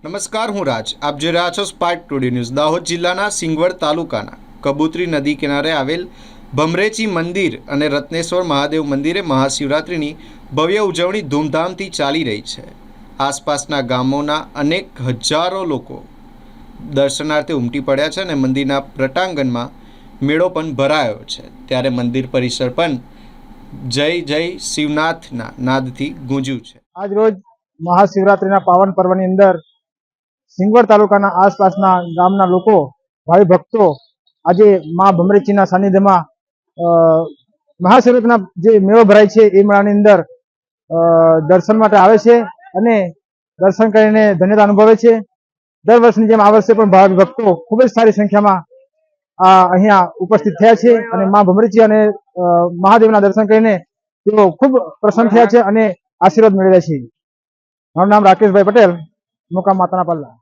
નમસ્કાર, હું રાજ. આપ જોઈ રહ્યા છો સ્પાર્ક ટુડે ન્યૂઝ. દાહોદ જિલ્લાના સિંગવડ તાલુકાના કબૂતરી નદી કિનારે આવેલ ભમરેચી મંદિર અને રત્નેશ્વર મહાદેવ મંદિરે મહાશિવરાત્રિની ભવ્ય ઉજવણી ધૂમધામથી ચાલી રહી છે. આસપાસના ગામોના અનેક હજારો લોકો દર્શનાર્થે ઉમટી પડ્યા છે અને મંદિરના પ્રટાંગણમાં મેળો પણ ભરાયો છે. ત્યારે મંદિર પરિસર પણ જય જય શિવનાથના નાદથી ગૂંજ્યું છે. આજ રોજ મહાશિવરાત્રિના પાવન પર્વની અંદર સિંગવડ તાલુકાના આસપાસના ગામના લોકો ભાવિ ભક્તો આજે મા ભમરેચીના સાનિધ્યમાં મહાશિવરાત્રિના જે મેળો ભરાય છે એ મેળાની અંદર દર્શન માટે આવે છે અને દર્શન કરીને ધન્યતા અનુભવે છે. દર વર્ષની જેમ આ વર્ષે પણ ભાવિ ભક્તો ખૂબ જ સારી સંખ્યામાં અહીંયા ઉપસ્થિત થયા છે અને મા ભમરેચી અને મહાદેવના દર્શન કરીને તેઓ ખૂબ પ્રસન્ન થયા છે અને આશીર્વાદ મેળવ્યા છે. મારું નામ રાકેશભાઈ પટેલ, મુકામ માતાના પલ્લા.